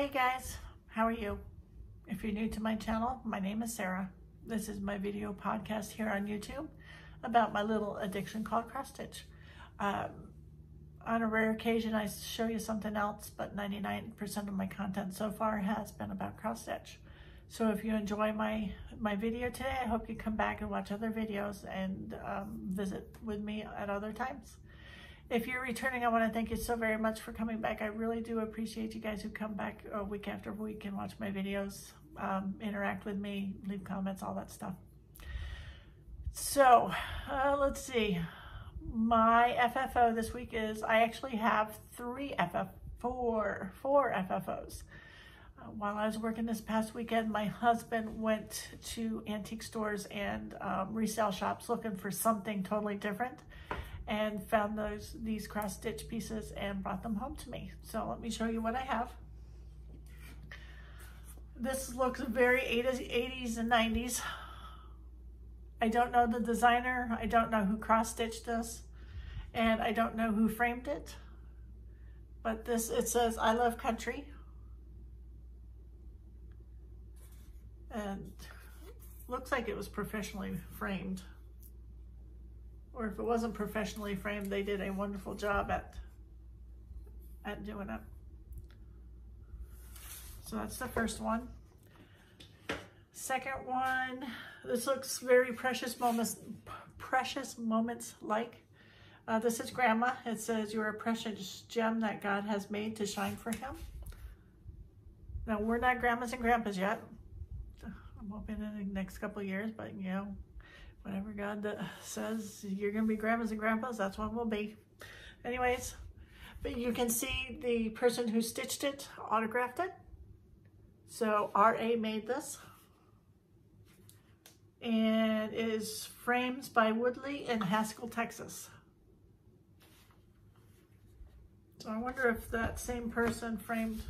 Hey guys, how are you? If you're new to my channel, my name is Sarah. This is my video podcast here on YouTube about my little addiction called cross stitch. On a rare occasion I show you something else, but 99% of my content so far has been about cross stitch. So if you enjoy my video today, I hope you come back and watch other videos and visit with me at other times. If you're returning, I want to thank you so very much for coming back. I really do appreciate you guys who come back week after week and watch my videos, interact with me, leave comments, all that stuff. So let's see. My FFO this week is, I actually have four FFOs. While I was working this past weekend, my husband went to antique stores and resale shops looking for something totally different, and found these cross stitch pieces and brought them home to me. So let me show you what I have. This looks very 80s and 90s. I don't know the designer. I don't know who cross stitched this, and I don't know who framed it. But this, it says, "I love country." And looks like it was professionally framed. Or if it wasn't professionally framed, they did a wonderful job at doing it. So that's the first one. Second one, this looks very Precious Moments like. This is Grandma. It says, "You're a precious gem that God has made to shine for Him." Now, we're not grandmas and grandpas yet. I'm hoping in the next couple of years, but you know, whenever God says you're going to be grandmas and grandpas, that's what we'll be. Anyways, but you can see the person who stitched it autographed it. So R.A. made this. And it is frames by Woodley in Haskell, Texas. So I wonder if that same person framed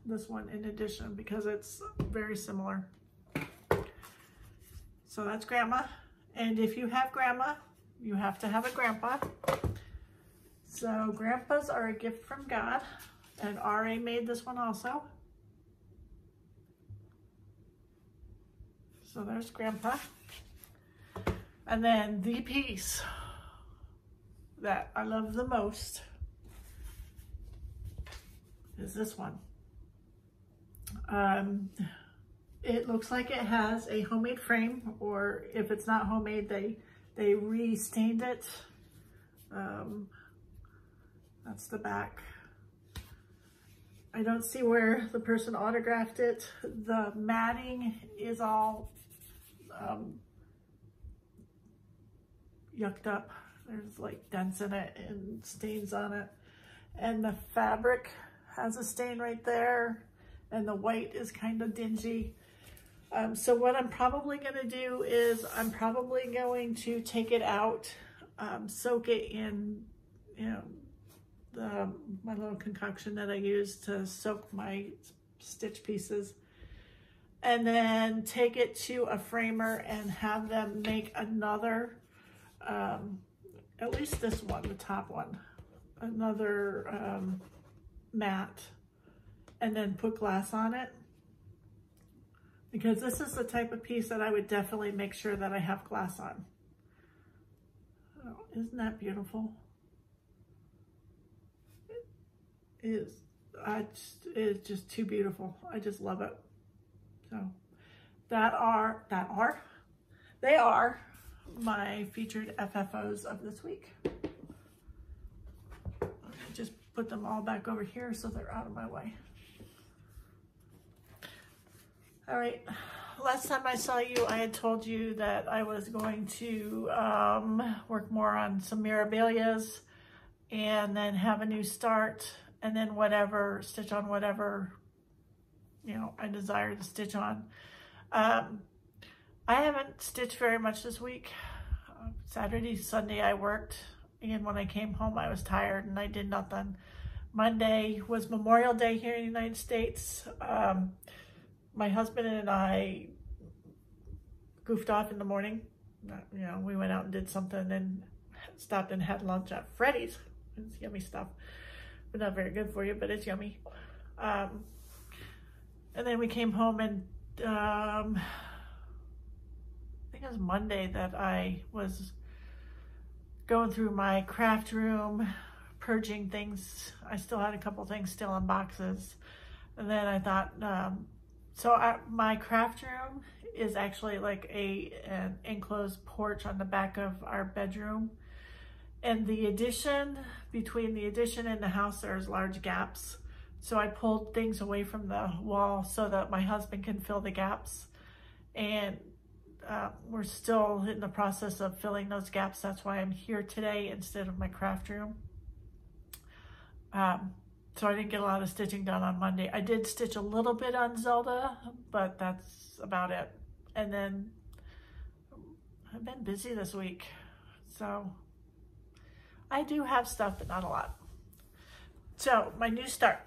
this one in addition, because it's very similar. So that's Grandma. And if you have Grandma, you have to have a Grandpa. So Grandpas are a gift from God. And R.A. made this one also. So there's Grandpa. And then the piece that I love the most is this one. It looks like it has a homemade frame, or if it's not homemade, they re-stained it. That's the back. I don't see where the person autographed it. The matting is all yucked up. There's like dents in it and stains on it. And the fabric has a stain right there. And the white is kind of dingy. So what I'm probably going to do is I'm probably going to take it out, soak it in, you know, my little concoction that I use to soak my stitch pieces, and then take it to a framer and have them make another, at least this one, the top one, another mat, and then put glass on it, because this is the type of piece that I would definitely make sure that I have glass on. Oh, isn't that beautiful? It's just too beautiful. I just love it. So they are my featured FFOs of this week. Just put them all back over here so they're out of my way. All right, last time I saw you, I had told you that I was going to work more on some Mirabilias and then have a new start, and then stitch on whatever, you know, I desire to stitch on. I haven't stitched very much this week. Saturday, Sunday I worked, and when I came home I was tired and I did nothing. Monday was Memorial Day here in the United States. My husband and I goofed off in the morning. You know, we went out and did something and stopped and had lunch at Freddy's. It's yummy stuff, but not very good for you, but it's yummy. And then we came home, and I think it was Monday that I was going through my craft room, purging things. I still had a couple things still in boxes. And then I thought, my craft room is actually like an enclosed porch on the back of our bedroom. And between the addition and the house, there's large gaps. So I pulled things away from the wall so that my husband can fill the gaps. And we're still in the process of filling those gaps. That's why I'm here today instead of my craft room. So I didn't get a lot of stitching done on Monday. I did stitch a little bit on Zelda, but that's about it. And then I've been busy this week. So I do have stuff, but not a lot. So my new start.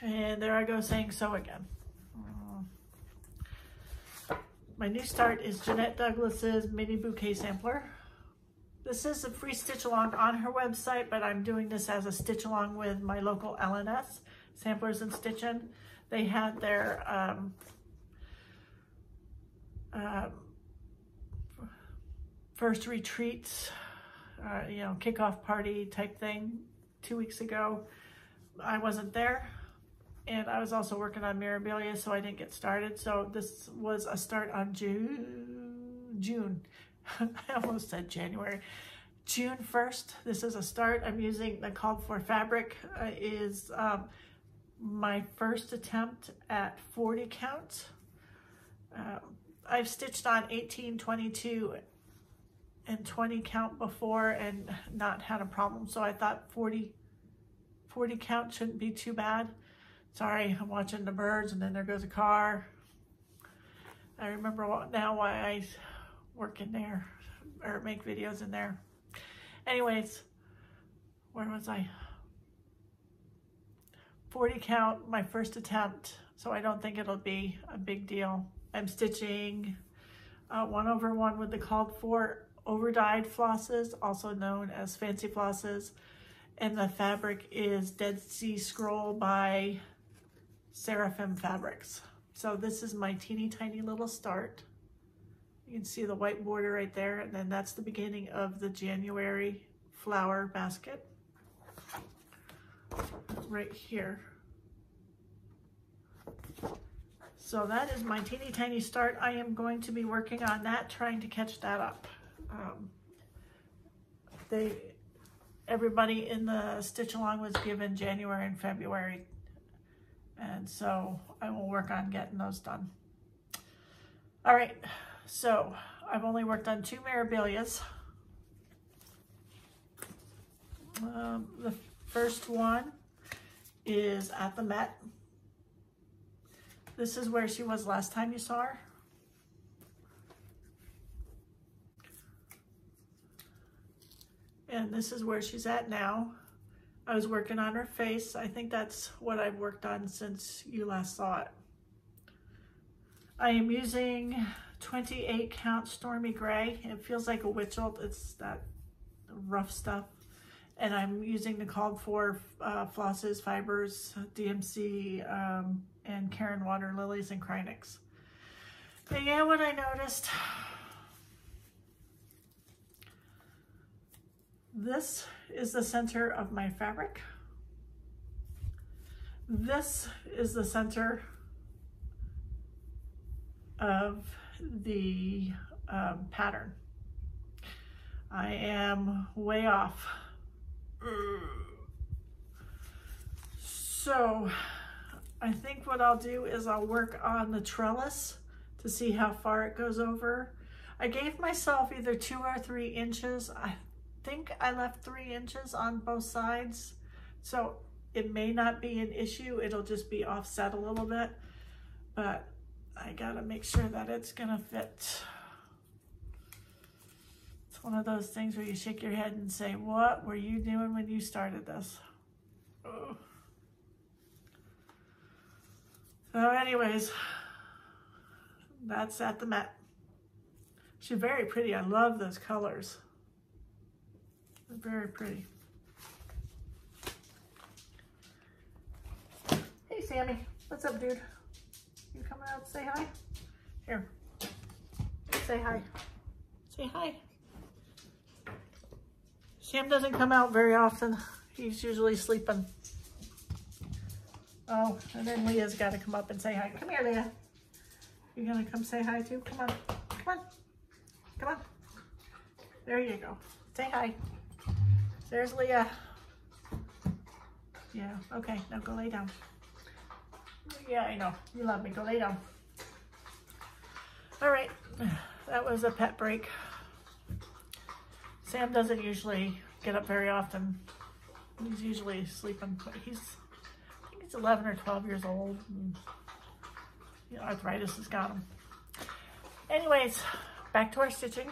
And there I go saying so again. My new start is Jeannette Douglas's mini bouquet sampler. This is a free stitch along on her website, but I'm doing this as a stitch along with my local LNS, Samplers and Stitchin'. They had their first retreats, kickoff party type thing 2 weeks ago. I wasn't there, and I was also working on Mirabilia, so I didn't get started. So this was a start on June. I almost said January. June 1st, this is a start. I'm using the called for fabric is my first attempt at 40 count. I've stitched on 18, 22, and 20 count before and not had a problem. So I thought 40 count shouldn't be too bad. Sorry, I'm watching the birds and then there goes a car. I remember now why I work in there or make videos in there. Anyways, where was I? 40 count, my first attempt, so I don't think it'll be a big deal. I'm stitching 1/1 with the called for over-dyed flosses, also known as fancy flosses, and the fabric is Dead Sea Scroll by Seraphim Fabrics. So this is my teeny tiny little start. You can see the white border right there, and then that's the beginning of the January flower basket right here. So that is my teeny tiny start. I am going to be working on that, trying to catch that up. Everybody in the stitch along was given January and February, and so I will work on getting those done. All right. So I've only worked on 2 Mirabilias. The first one is at the Met. This is where she was last time you saw her. And this is where she's at now. I was working on her face. I think that's what I've worked on since you last saw it. I am using 28 count Stormy Gray. It feels like a Wichelt. It's that rough stuff. And I'm using the called for flosses, fibers, DMC, and Karen Water Lilies and Krynics. But yeah, what I noticed, this is the center of my fabric. This is the center of the pattern. I am way off. So I think what I'll do is I'll work on the trellis to see how far it goes over. I gave myself either 2 or 3 inches. I think I left 3 inches on both sides. So it may not be an issue. It'll just be offset a little bit, but I gotta make sure that it's gonna fit. It's one of those things where you shake your head and say, what were you doing when you started this? Oh. So anyways, that's at the Met. She's very pretty. I love those colors. They're very pretty. Sammy. What's up, dude? You coming out to say hi? Here. Say hi. Say hi. Sam doesn't come out very often. He's usually sleeping. Oh, and then Leah's got to come up and say hi. Come here, Leah. You gonna come say hi too? Come on. Come on. Come on. There you go. Say hi. There's Leah. Yeah, okay. Now go lay down. Yeah, I know. You love me. Go lay down. All right. That was a pet break. Sam doesn't usually get up very often. He's usually sleeping, but I think he's 11 or 12 years old. And, you know, arthritis has got him. Anyways, back to our stitching.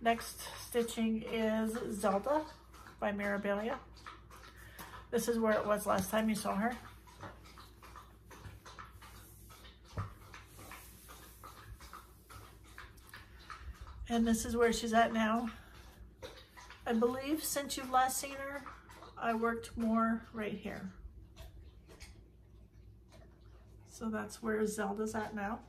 Next stitching is Zelda by Mirabilia. This is where it was last time you saw her. And this is where she's at now. I believe since you've last seen her, I worked more right here. So that's where Zelda's at now.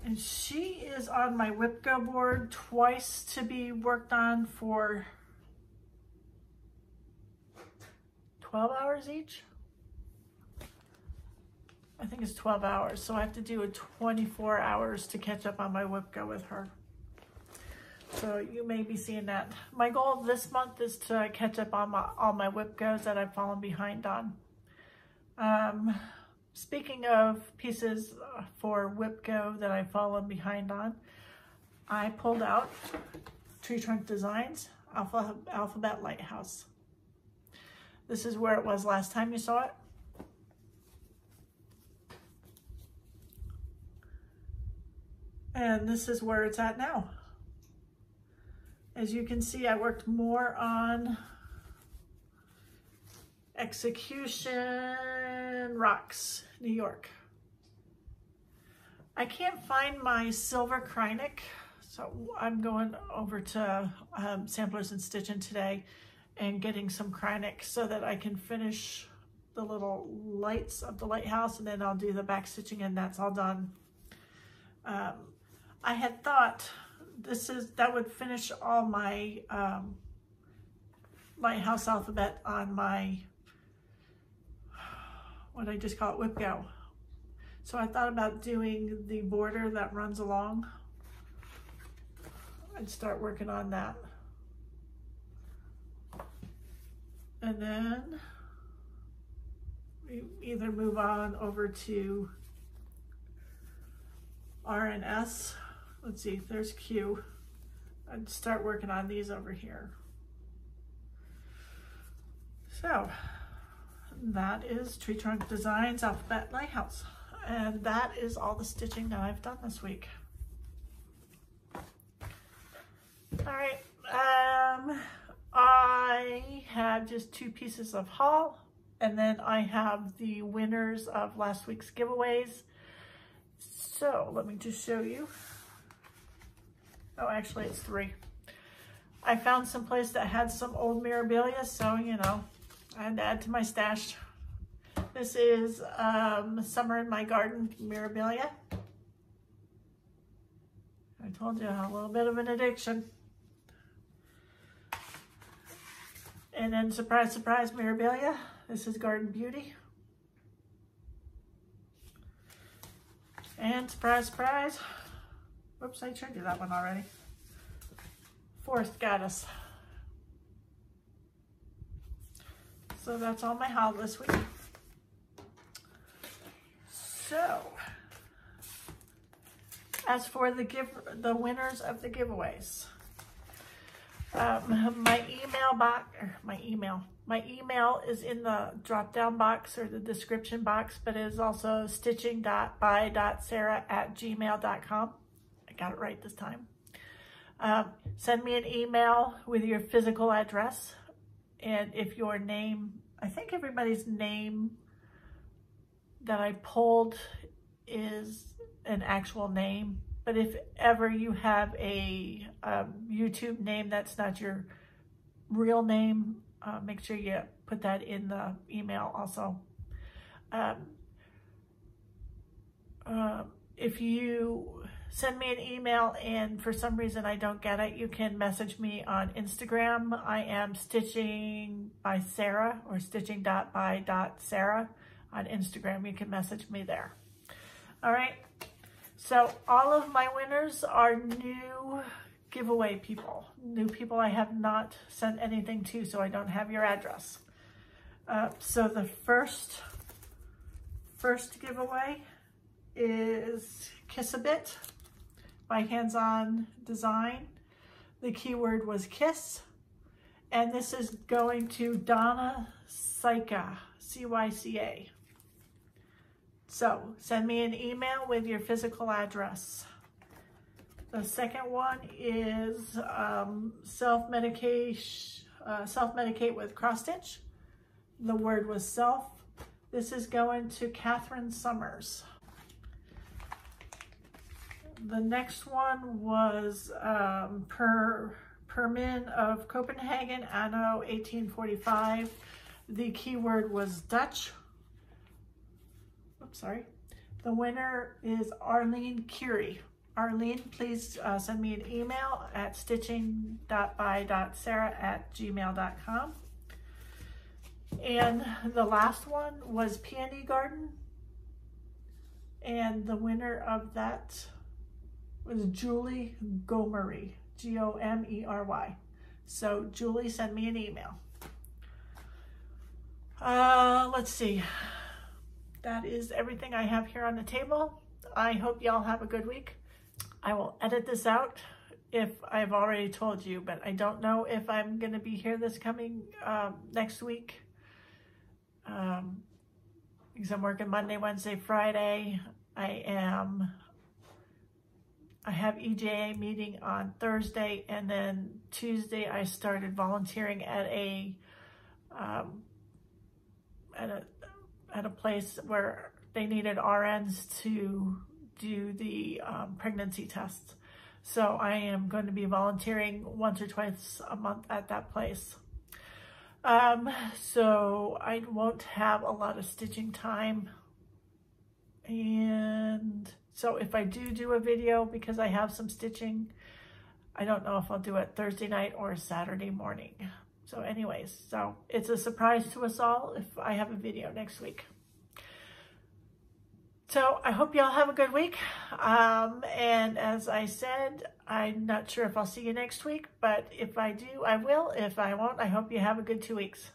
And she is on my whip go board twice to be worked on for 12 hours each. I think it's 12 hours. So I have to do a 24 hours to catch up on my whip go with her. So you may be seeing that. My goal this month is to catch up on all my whip goes that I've fallen behind on. Speaking of pieces for whip go that I've fallen behind on, I pulled out Treetrunk Designs, Alphabet Lighthouse. This is where it was last time you saw it. And this is where it's at now. As you can see, I worked more on Execution Rocks, New York. I can't find my silver Krynic, so I'm going over to Samplers and Stitching today and getting some Krynic so that I can finish the little lights of the lighthouse, and then I'll do the back stitching and that's all done. I had thought that would finish all my Lighthouse Alphabet on my, what I just call it, whip go. So I thought about doing the border that runs along. I'd start working on that. And then we either move on over to R and S. Let's see, there's Q. I'd start working on these over here. So that is Treetrunk Designs Alphabet Lighthouse. And that is all the stitching that I've done this week. All right, I have just 2 pieces of haul, and then I have the winners of last week's giveaways. So let me just show you. Oh, actually it's 3. I found some place that had some old Mirabilia, so you know, I had to add to my stash. This is Summer in My Garden Mirabilia. I told you, a little bit of an addiction. And then surprise, surprise, Mirabilia. This is Garden Beauty. And surprise, surprise. Whoops, I showed you that one already. Forest Goddess. So that's all my haul this week. So, as for the winners of the giveaways, my email is in the drop-down box or the description box, but it is also stitching.by.sarah@gmail.com. I got it right this time. Send me an email with your physical address, and if your name, I think everybody's name that I pulled is an actual name, but if ever you have a YouTube name that's not your real name, make sure you put that in the email also. If you send me an email and for some reason I don't get it, you can message me on Instagram. I am Stitching by Sarah, or stitching.by.sarah on Instagram. You can message me there. All right. So all of my winners are new giveaway people. New people I have not sent anything to, so I don't have your address. So the first giveaway is Kiss a Bit by Hands On Design. The keyword was kiss, and this is going to Donna Cyca, C-Y-C-A. So send me an email with your physical address. The second one is self-medicate with cross stitch. The word was self. This is going to Catherine Summers. The next one was Permin of Copenhagen, anno 1845. The keyword was Dutch. Oops, sorry. The winner is Arlene Curie. Arlene, please send me an email at stitching.by.sarah@gmail.com. And the last one was Peony Garden. And the winner of that was Julie Gomery, G-O-M-E-R-Y. So Julie, send me an email. Let's see. That is everything I have here on the table. I hope y'all have a good week. I will edit this out if I've already told you, but I don't know if I'm going to be here this coming next week. Because I'm working Monday, Wednesday, Friday. I have EJA meeting on Thursday, and then Tuesday I started volunteering at a place where they needed RNs to do the pregnancy tests. So I am going to be volunteering once or twice a month at that place. So I won't have a lot of stitching time. And so if I do a video, because I have some stitching, I don't know if I'll do it Thursday night or Saturday morning. So anyways, so it's a surprise to us all if I have a video next week. So I hope y'all have a good week. And as I said, I'm not sure if I'll see you next week, but if I do, I will. If I won't, I hope you have a good 2 weeks.